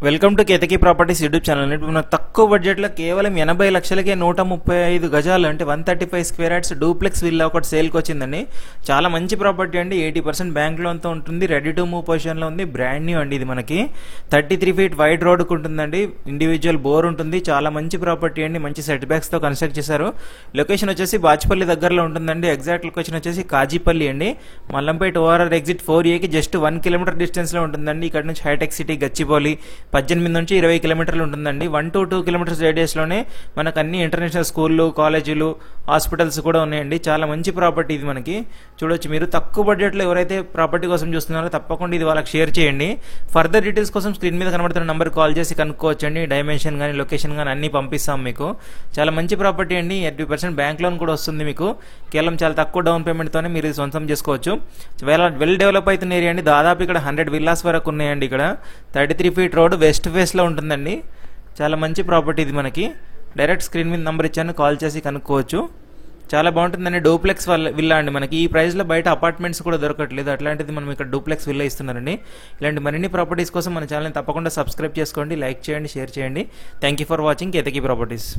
Welcome to Ketaki properties YouTube channel. ఇప్పుడు మనకు తక్కువ బడ్జెట్లో కేవలం 80 లక్షలకే 135 గజాలు అంటే 135 స్క్వేర్ యార్డ్స్ డూప్లెక్స్ విల్లా ఒకటి సేల్కి వచ్చిందండి. చాలా మంచి ప్రాపర్టీ అండి. 80% బ్యాంక్ లోన్తో ఉంటుంది. రెడీ టు మూవ్ పొజిషన్లో ఉంది. బ్రాండ్ న్యూ అండి. ఇది మనకి 33 ఫీట్ వైడ్ రోడ్కు ఉంటుందండి. ఇండివిజువల్ బోర్ ఉంటుంది. చాలా మంచి ప్రాపర్టీ అండి. మంచి సెట్ బ్యాక్స్తో కన్స్ట్రక్ట్ చేశారు. లొకేషన్ వచ్చేసి బాచ్పల్లి దగ్గరలో ఉంటుందండి. ఎగ్జాక్ట్ లొకేషన్ వచ్చేసి కాజీపల్లి అండి. Mallampet ORR exit 4A just 1 kilometre డిస్టెన్స్లో ఉంటుందండి. ఇక్కడ నుంచి హైటెక్ సిటీ గచ్చిబౌలి 18 నుంచి 20 కిలోమీటర్లు ఉంటుందండి. 1 to 2 కిలోమీటర్స్ రేడియస్లోనే మనకు అన్ని ఇంటర్నేషనల్ స్కూళ్ళు, కాలేజీలు, హాస్పిటల్స్ కూడా ఉన్నాయండి. చాలా మంచి ప్రాపర్టీ ఇది. మనకి చూడొచ్చు మీరు. తక్కువ బడ్జెట్లో ఎవరైతే ప్రాపర్టీ కోసం చూస్తున్నారో తప్పకుండా ఇది వాళ్ళకి షేర్ చేయండి. ఫర్దర్ డీటెయిల్స్ కోసం స్క్రీన్ మీద కనబడుతున్న నెంబర్ కాల్ చేసి కనుక్కోవచ్చండి. డైమెన్షన్ కానీ లొకేషన్ కానీ అన్ని పంపిస్తాం మీకు. చాలా మంచి ప్రాపర్టీ అండి. 80% బ్యాంక్ లోన్ కూడా వస్తుంది మీకు. కేవలం చాలా తక్కువ డౌన్ పేమెంట్తోనే మీరు సొంతం చేసుకోవచ్చు. వెల్ డెవలప్ అవుతున్న ఏరియా అండి. దాదాపు ఇక్కడ 100 విల్లాస్ వరకు ఉన్నాయండి. ఇక్కడ 33 ఫీట్ రోడ్ వెస్ట్ ఫేస్లో ఉంటుందండి. చాలా మంచి ప్రాపర్టీ ఇది. మనకి డైరెక్ట్ స్క్రీన్ మీద నెంబర్ ఇచ్చాను, కాల్ చేసి కనుక్కోవచ్చు. చాలా బాగుంటుందండి. డూప్లెక్స్ విల్లా అండి. మనకి ఈ ప్రైస్లో బయట అపార్ట్మెంట్స్ కూడా దొరకట్లేదు. అట్లాంటిది మనం ఇక్కడ డూప్లెక్స్ విల్లా ఇస్తున్నారండి. ఇలాంటి మరిన్ని ప్రాపర్టీస్ కోసం మన ఛానల్ని తప్పకుండా సబ్స్క్రైబ్ చేసుకోండి, లైక్ చేయండి, షేర్ చేయండి. Thank you for watching Ketaki properties.